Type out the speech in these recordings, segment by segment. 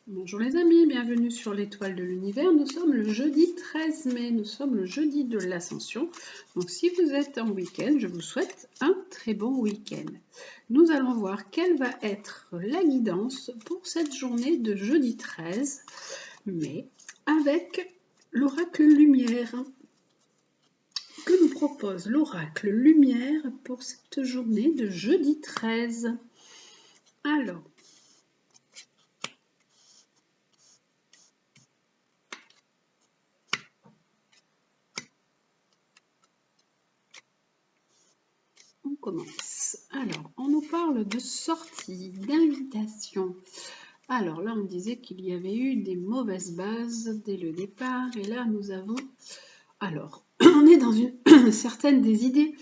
Bonjour les amis, bienvenue sur l'étoile de l'univers. Nous sommes le jeudi 13 mai, nous sommes le jeudi de l'ascension. Donc si vous êtes en week-end, je vous souhaite un très bon week-end. Nous allons voir quelle va être la guidance pour cette journée de jeudi 13 mai avec l'oracle lumière. Que nous propose l'oracle lumière pour cette journée de jeudi 13? Alors, on commence. Alors, on nous parle de sortie, d'invitation. Alors là, on disait qu'il y avait eu des mauvaises bases dès le départ. Et là, nous avons... Alors, on est dans une certaine des idées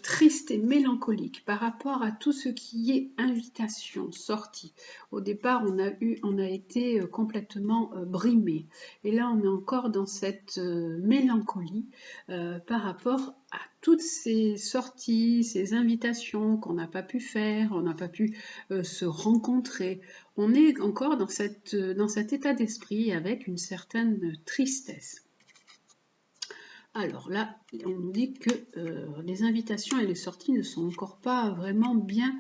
tristes et mélancoliques par rapport à tout ce qui est invitation, sortie. Au départ, on a été complètement brimé. Et là, on est encore dans cette mélancolie par rapport à toutes ces sorties, ces invitations qu'on n'a pas pu faire, on n'a pas pu se rencontrer. On est encore dans cet état d'esprit avec une certaine tristesse. Alors là, on nous dit que les invitations et les sorties ne sont encore pas vraiment bien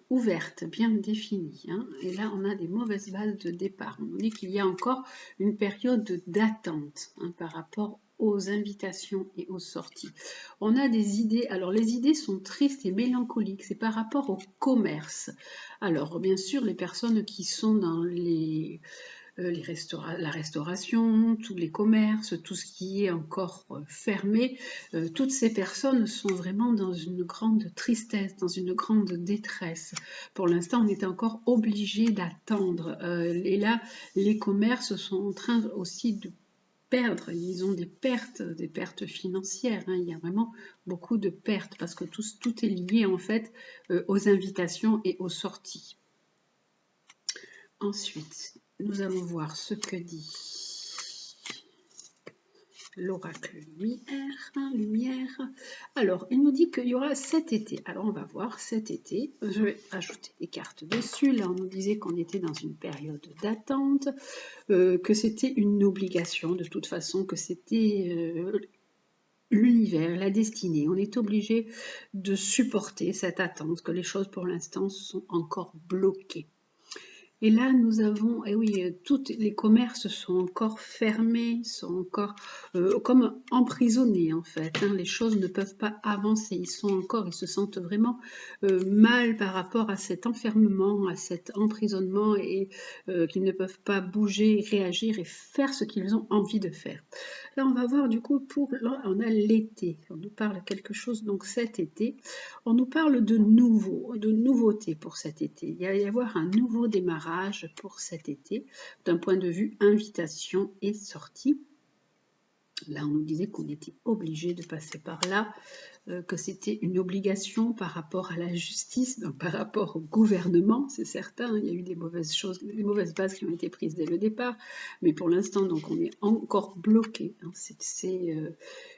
ouvertes, bien définies. Hein. Et là, on a des mauvaises bases de départ. On nous dit qu'il y a encore une période d'attente par rapport aux invitations et aux sorties. On a des idées, alors les idées sont tristes et mélancoliques, c'est par rapport au commerce. Alors bien sûr, les personnes qui sont dans la restauration, tous les commerces, tout ce qui est encore fermé, toutes ces personnes sont vraiment dans une grande tristesse, dans une grande détresse. Pour l'instant, on est encore obligé d'attendre. Et là, les commerces sont en train aussi de perdre, ils ont des pertes financières. Hein. Il y a vraiment beaucoup de pertes parce que tout est lié en fait aux invitations et aux sorties. Ensuite, nous allons voir ce que dit l'oracle lumière. Alors, il nous dit qu'il y aura cet été. Alors, on va voir cet été. Je vais ajouter des cartes dessus. Là, on nous disait qu'on était dans une période d'attente, que c'était une obligation de toute façon, que c'était... l'univers, la destinée, on est obligé de supporter cette attente, que les choses pour l'instant sont encore bloquées. Et là, nous avons, et oui, tous les commerces sont encore fermés, sont encore comme emprisonnés en fait. Hein. Les choses ne peuvent pas avancer. Ils se sentent vraiment mal par rapport à cet enfermement, à cet emprisonnement et qu'ils ne peuvent pas bouger, réagir et faire ce qu'ils ont envie de faire. Là, on va voir du coup, on a l'été. On nous parle quelque chose, donc cet été, on nous parle de nouveauté pour cet été. Il va y avoir un nouveau démarrage pour cet été, d'un point de vue invitation et sortie. Là, on nous disait qu'on était obligé de passer par là, que c'était une obligation par rapport à la justice, donc par rapport au gouvernement, c'est certain. Il y a eu des mauvaises choses, des mauvaises bases qui ont été prises dès le départ, mais pour l'instant, donc, on est encore bloqué. Hein. C'est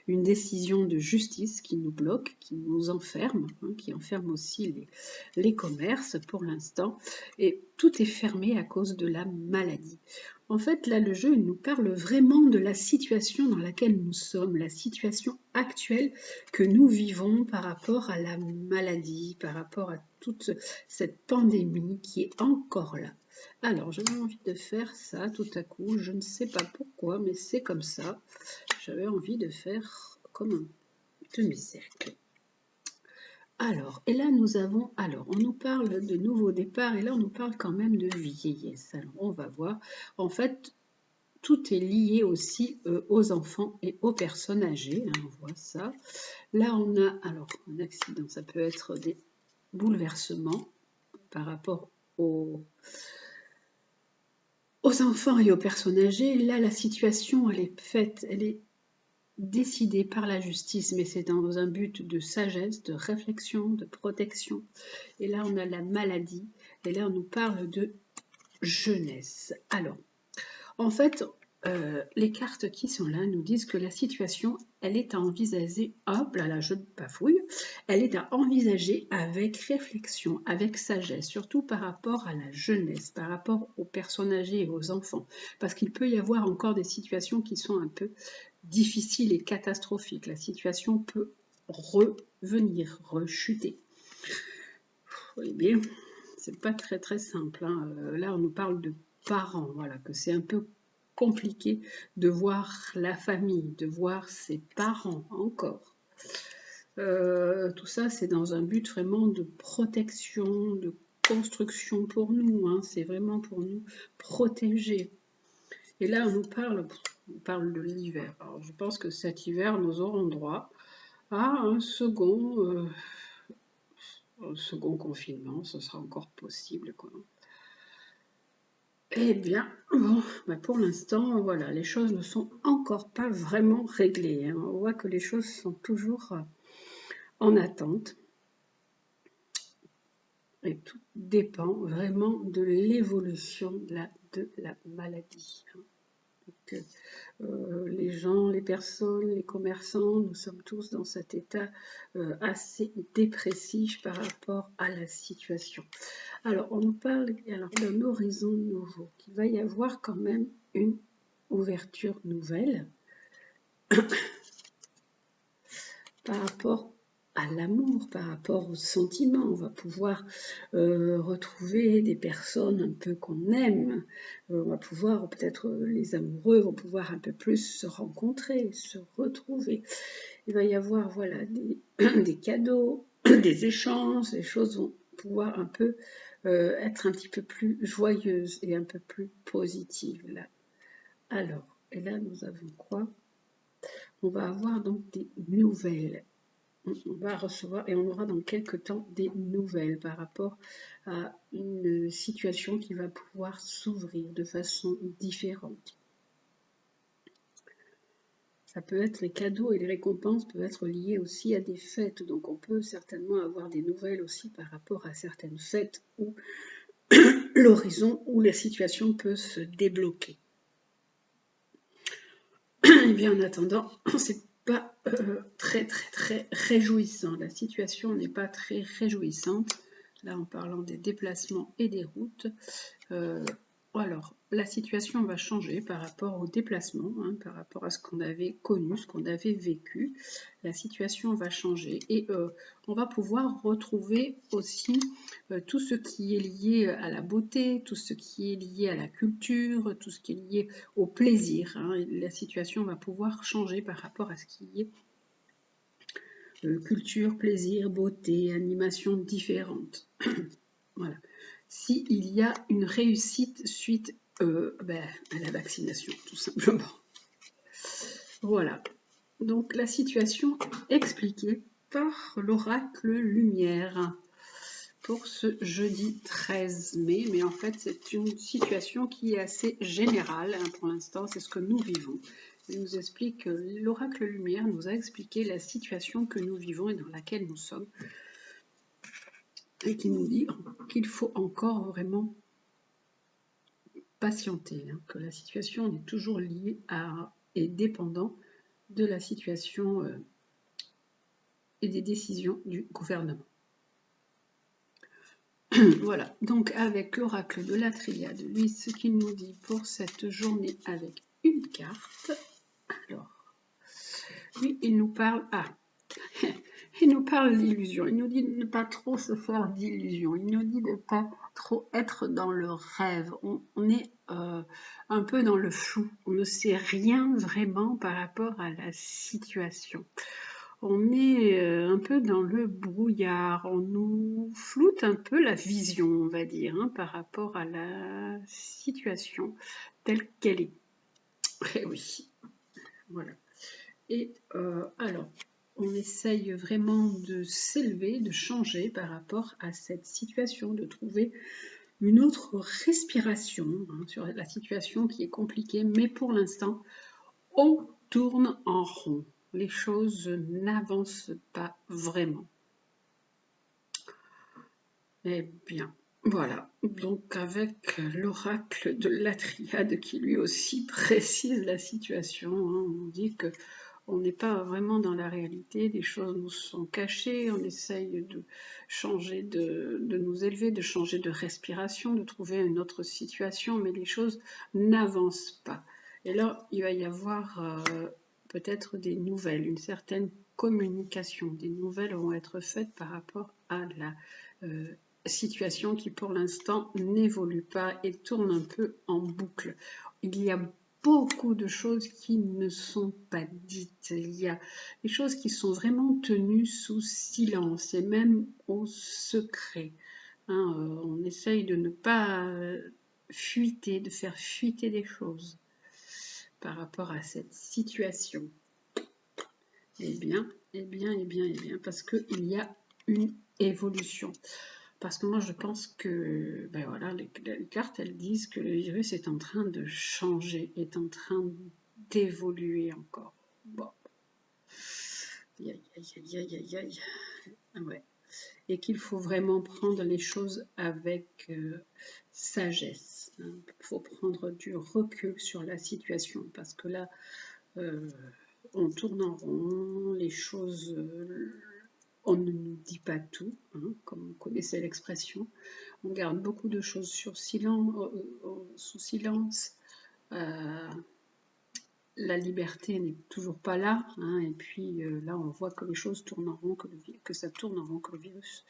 une décision de justice qui nous bloque, qui nous enferme, hein, qui enferme aussi les commerces pour l'instant, et tout est fermé à cause de la maladie. En fait, là, le jeu, il nous parle vraiment de la situation dans laquelle nous sommes, la situation actuelle que nous vivons par rapport à la maladie, par rapport à toute cette pandémie qui est encore là. Alors, j'avais envie de faire ça tout à coup, je ne sais pas pourquoi, mais c'est comme ça. J'avais envie de faire comme un demi-cercle. Alors, et là nous avons, alors on nous parle de nouveau départ et là on nous parle quand même de vieillesse. Alors on va voir, en fait tout est lié aussi aux enfants et aux personnes âgées, hein, on voit ça. Là on a, alors un accident, ça peut être des bouleversements par rapport aux enfants et aux personnes âgées. Là la situation elle est faite, elle est décidé par la justice, mais c'est dans un but de sagesse, de réflexion, de protection. Et là, on a la maladie, et là, on nous parle de jeunesse. Alors, en fait, les cartes qui sont là nous disent que la situation, elle est à envisager, hop là là, je bafouille, elle est à envisager avec réflexion, avec sagesse, surtout par rapport à la jeunesse, par rapport aux personnes âgées et aux enfants, parce qu'il peut y avoir encore des situations qui sont un peu difficiles et catastrophiques. La situation peut revenir, rechuter. Vous voyez bien, c'est pas très très simple, hein. Là, on nous parle de parents, voilà, que c'est un peu compliqué de voir la famille, de voir ses parents encore. Tout ça, c'est dans un but vraiment de protection, de construction pour nous, hein. C'est vraiment pour nous protéger. Et là, on nous parle de l'hiver. Alors, je pense que cet hiver, nous aurons droit à un second confinement, ce sera encore possible, quoi. Eh bien, bon, bah pour l'instant, voilà, les choses ne sont encore pas vraiment réglées, hein. On voit que les choses sont toujours en attente. Et tout dépend vraiment de l'évolution de la maladie, hein. Donc, les gens, les personnes, les commerçants, nous sommes tous dans cet état assez dépressif par rapport à la situation. Alors, on nous parle d'un horizon nouveau, qu'il va y avoir quand même une ouverture nouvelle par rapport à l'amour, par rapport aux sentiments. On va pouvoir retrouver des personnes un peu qu'on aime. On va pouvoir, peut-être les amoureux vont pouvoir un peu plus se rencontrer, se retrouver. Il va y avoir, voilà, des cadeaux, des échanges, les choses vont pouvoir un peu être un petit peu plus joyeuses et un peu plus positives, là. Alors, et là, nous avons quoi? On va avoir donc des nouvelles. On va recevoir et on aura dans quelques temps des nouvelles par rapport à une situation qui va pouvoir s'ouvrir de façon différente. Ça peut être les cadeaux et les récompenses peuvent être liés aussi à des fêtes, donc on peut certainement avoir des nouvelles aussi par rapport à certaines fêtes où l'horizon, où la situation peut se débloquer. Et bien en attendant, c'est pas très réjouissant. La situation n'est pas très réjouissante. Là, en parlant des déplacements et des routes. Alors, la situation va changer par rapport aux déplacements, hein, par rapport à ce qu'on avait connu, ce qu'on avait vécu. La situation va changer et on va pouvoir retrouver aussi tout ce qui est lié à la beauté, tout ce qui est lié à la culture, tout ce qui est lié au plaisir, hein. La situation va pouvoir changer par rapport à ce qui est culture, plaisir, beauté, animation différentes. Voilà. S'il y a une réussite suite à la vaccination, tout simplement. Voilà. Donc la situation expliquée par l'oracle Lumière pour ce jeudi 13 mai. Mais en fait, c'est une situation qui est assez générale, hein, pour l'instant, c'est ce que nous vivons. Il nous explique, l'oracle Lumière nous a expliqué la situation que nous vivons et dans laquelle nous sommes. Et qui nous dit qu'il faut encore vraiment patienter, hein, que la situation est toujours liée et dépendant de la situation et des décisions du gouvernement. Voilà, donc avec l'oracle de la Triade, lui, ce qu'il nous dit pour cette journée avec une carte. Alors, lui, il nous parle... il nous parle d'illusion. Il nous dit de ne pas trop se faire d'illusions. Il nous dit de ne pas trop être dans le rêve. On est un peu dans le flou. On ne sait rien vraiment par rapport à la situation. On est un peu dans le brouillard. On nous floute un peu la vision, on va dire, hein, par rapport à la situation telle qu'elle est. Et oui, voilà. Et alors, on essaye vraiment de s'élever, de changer par rapport à cette situation, de trouver une autre respiration, hein, sur la situation qui est compliquée, mais pour l'instant, on tourne en rond. Les choses n'avancent pas vraiment. Eh bien, Voilà, donc avec l'oracle de la triade qui lui aussi précise la situation, hein, on dit que on n'est pas vraiment dans la réalité, les choses nous sont cachées, on essaye de changer, de nous élever, de changer de respiration, de trouver une autre situation, mais les choses n'avancent pas. Et là, il va y avoir peut-être des nouvelles, une certaine communication. Des nouvelles vont être faites par rapport à la situation qui pour l'instant n'évolue pas et tourne un peu en boucle. Il y a beaucoup de choses qui ne sont pas dites. Il y a des choses qui sont vraiment tenues sous silence et même au secret. Hein, on essaye de ne pas fuiter, de faire fuiter des choses par rapport à cette situation. Eh bien, parce qu'il y a une évolution. Parce que moi, je pense que, ben voilà, les cartes, elles disent que le virus est en train de changer, est en train d'évoluer encore. Bon. Aïe, aïe, aïe, aïe, aïe. Ah ouais. Et qu'il faut vraiment prendre les choses avec sagesse. Il faut prendre du recul sur la situation. Parce que là, on tourne en rond, les choses... on ne nous dit pas tout, hein, comme vous connaissez l'expression. On garde beaucoup de choses sous silence. La liberté n'est toujours pas là. Hein, et puis là, on voit que les choses tournent en rond, que ça tourne en rond, que le virus.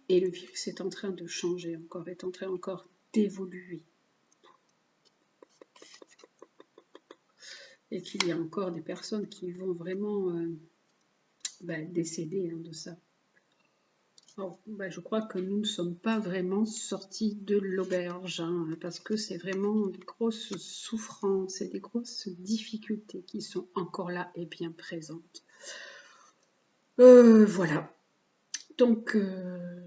Et le virus est en train de changer encore, est en train encore d'évoluer. Et qu'il y a encore des personnes qui vont vraiment décéder de ça. Alors, je crois que nous ne sommes pas vraiment sortis de l'auberge, hein, parce que c'est vraiment des grosses souffrances et des grosses difficultés qui sont encore là et bien présentes. Voilà. Donc,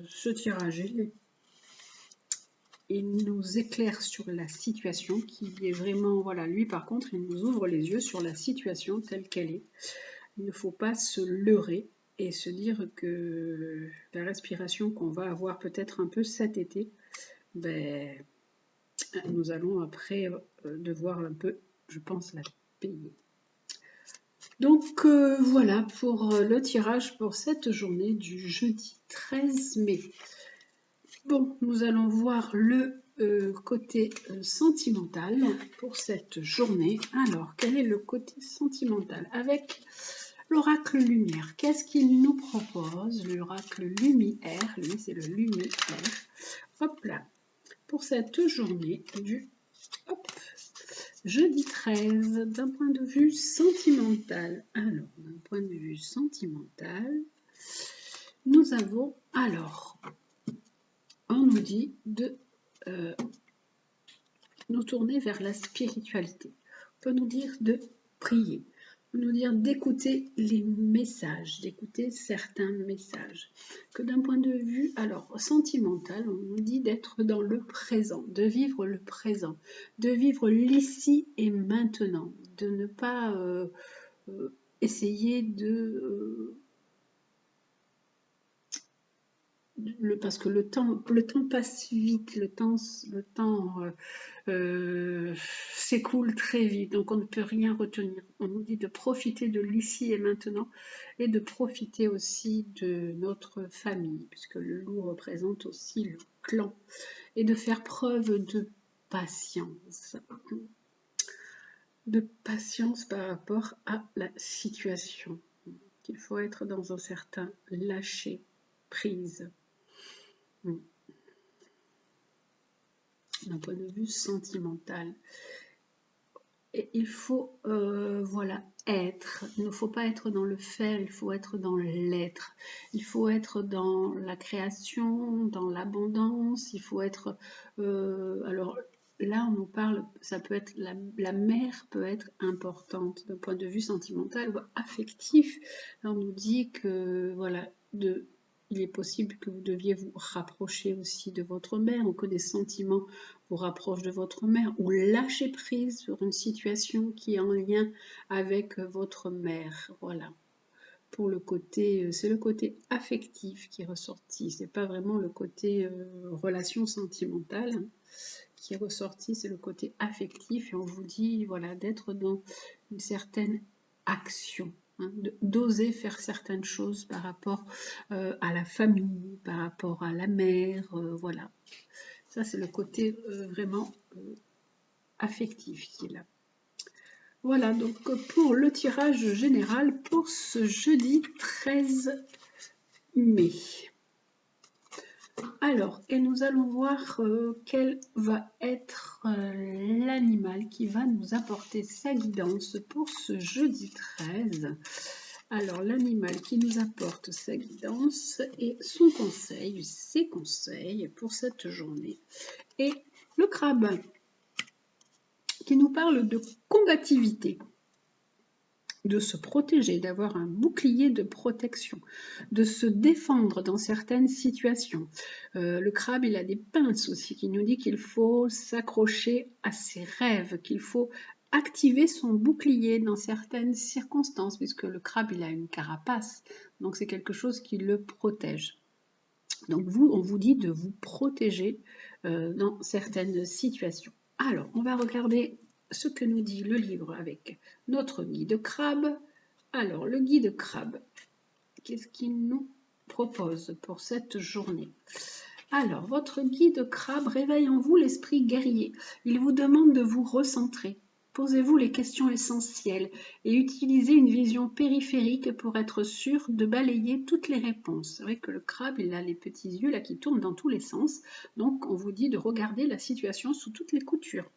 ce tirage, il nous éclaire sur la situation qui est vraiment, voilà, lui par contre, il nous ouvre les yeux sur la situation telle qu'elle est. Il ne faut pas se leurrer et se dire que la respiration qu'on va avoir peut-être un peu cet été, nous allons après devoir un peu, je pense, la payer. Donc voilà pour le tirage pour cette journée du jeudi 13 mai. Bon, nous allons voir le côté sentimental pour cette journée. Alors, quel est le côté sentimental avec l'oracle lumière? Qu'est-ce qu'il nous propose? L'oracle lumière, lui c'est le lumière. Hop là, pour cette journée du jeudi 13, d'un point de vue sentimental. Alors, d'un point de vue sentimental, nous avons alors, on nous dit de nous tourner vers la spiritualité. On peut nous dire de prier. On peut nous dire d'écouter les messages, d'écouter certains messages. Que d'un point de vue alors sentimental, on nous dit d'être dans le présent, de vivre le présent, de vivre l'ici et maintenant, de ne pas essayer de parce que le temps passe vite, le temps s'écoule très vite, donc on ne peut rien retenir. On nous dit de profiter de l'ici et maintenant et de profiter aussi de notre famille, puisque le loup représente aussi le clan, et de faire preuve de patience. De patience par rapport à la situation. Qu'il faut être dans un certain lâcher prise. D'un point de vue sentimental. Et il faut voilà, être. Il ne faut pas être dans le faire, il faut être dans l'être. Il faut être dans la création, dans l'abondance. Il faut être... alors là, on nous parle, ça peut être... La mère peut être importante d'un point de vue sentimental ou affectif. Là, on nous dit que, voilà, il est possible que vous deviez vous rapprocher aussi de votre mère ou que des sentiments vous rapprochent de votre mère ou lâcher prise sur une situation qui est en lien avec votre mère. Voilà. pour le côté, c'est le côté affectif qui est ressorti. C'est pas vraiment le côté relation sentimentale hein, qui est ressorti, c'est le côté affectif. Et on vous dit, voilà, d'être dans une certaine action. Hein, d'oser faire certaines choses par rapport à la famille, par rapport à la mère, voilà. Ça, c'est le côté vraiment affectif qui est là. Voilà, donc pour le tirage général pour ce jeudi 13 mai. Alors, et nous allons voir quel va être l'animal qui va nous apporter sa guidance pour ce jeudi 13. Alors, l'animal qui nous apporte sa guidance et son conseil, ses conseils pour cette journée. Et le crabe qui nous parle de combativité, de se protéger, d'avoir un bouclier de protection, de se défendre dans certaines situations. Le crabe, il a des pinces aussi qui nous dit qu'il faut s'accrocher à ses rêves, qu'il faut activer son bouclier dans certaines circonstances, puisque le crabe, il a une carapace, donc c'est quelque chose qui le protège. Donc vous, on vous dit de vous protéger dans certaines situations. Alors, on va regarder ce que nous dit le livre avec notre guide crabe. Alors, le guide crabe, qu'est-ce qu'il nous propose pour cette journée? Alors, votre guide crabe réveille en vous l'esprit guerrier. Il vous demande de vous recentrer. Posez-vous les questions essentielles et utilisez une vision périphérique pour être sûr de balayer toutes les réponses. C'est vrai que le crabe, il a les petits yeux là qui tournent dans tous les sens. Donc, on vous dit de regarder la situation sous toutes les coutures.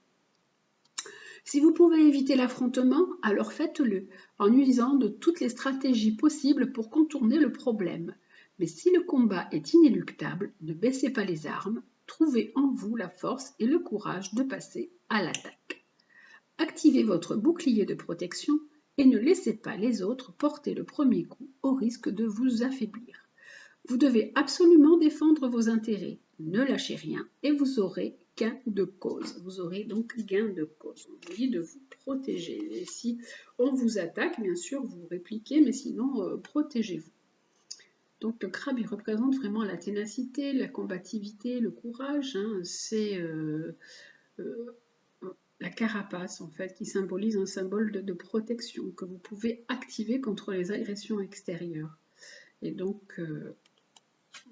Si vous pouvez éviter l'affrontement, alors faites-le, en utilisant de toutes les stratégies possibles pour contourner le problème. Mais si le combat est inéluctable, ne baissez pas les armes, trouvez en vous la force et le courage de passer à l'attaque. Activez votre bouclier de protection et ne laissez pas les autres porter le premier coup au risque de vous affaiblir. Vous devez absolument défendre vos intérêts, ne lâchez rien et vous aurez gain de cause. Vous aurez donc gain de cause. On vous dit de vous protéger. Et si on vous attaque, bien sûr, vous répliquez, mais sinon, protégez-vous. Donc le crabe, il représente vraiment la ténacité, la combativité, le courage. Hein. C'est la carapace, en fait, qui symbolise un symbole de protection que vous pouvez activer contre les agressions extérieures. Et donc,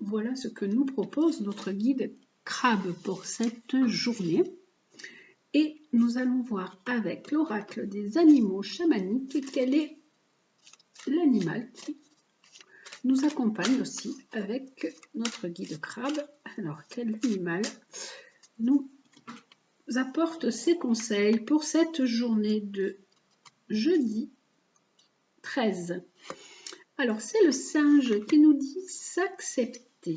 voilà ce que nous propose notre guide crabe pour cette journée. Et nous allons voir avec l'oracle des animaux chamaniques quel est l'animal qui nous accompagne aussi avec notre guide crabe. Alors, quel animal nous apporte ses conseils pour cette journée de jeudi 13. Alors, c'est le singe qui nous dit s'accepter.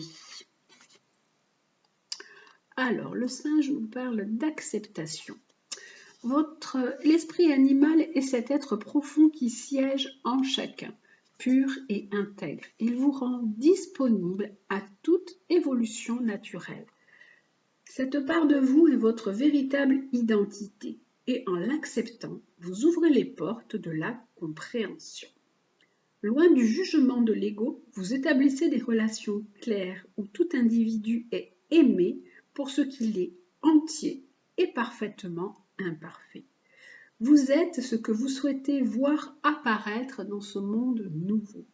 Alors, le singe nous parle d'acceptation. L'esprit animal est cet être profond qui siège en chacun, pur et intègre. Il vous rend disponible à toute évolution naturelle. Cette part de vous est votre véritable identité et en l'acceptant, vous ouvrez les portes de la compréhension. Loin du jugement de l'ego, vous établissez des relations claires où tout individu est aimé pour ce qu'il est, entier et parfaitement imparfait. Vous êtes ce que vous souhaitez voir apparaître dans ce monde nouveau.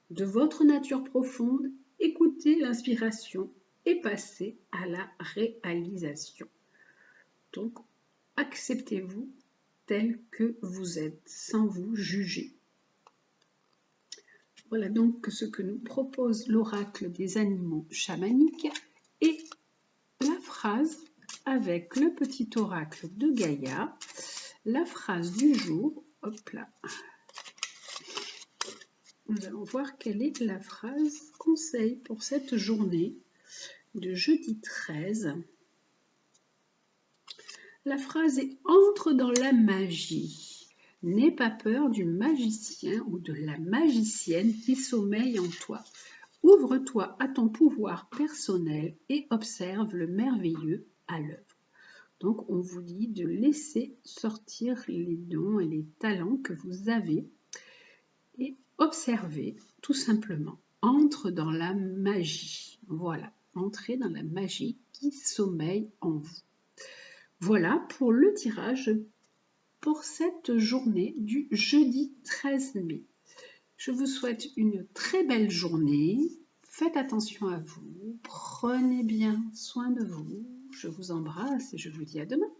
De votre nature profonde, écoutez l'inspiration et passez à la réalisation. Donc, acceptez-vous tel que vous êtes, sans vous juger. Voilà donc ce que nous propose l'oracle des animaux chamaniques et la phrase avec le petit oracle de Gaïa, la phrase du jour, hop là. Nous allons voir quelle est la phrase conseil pour cette journée de jeudi 13. La phrase est « Entre dans la magie ». N'aie pas peur du magicien ou de la magicienne qui sommeille en toi. Ouvre-toi à ton pouvoir personnel et observe le merveilleux à l'œuvre. Donc, on vous dit de laisser sortir les dons et les talents que vous avez et observez tout simplement. Entre dans la magie. Voilà, entrez dans la magie qui sommeille en vous. Voilà pour le tirage pour cette journée du jeudi 13 mai. Je vous souhaite une très belle journée. Faites attention à vous. Prenez bien soin de vous. Je vous embrasse et je vous dis à demain.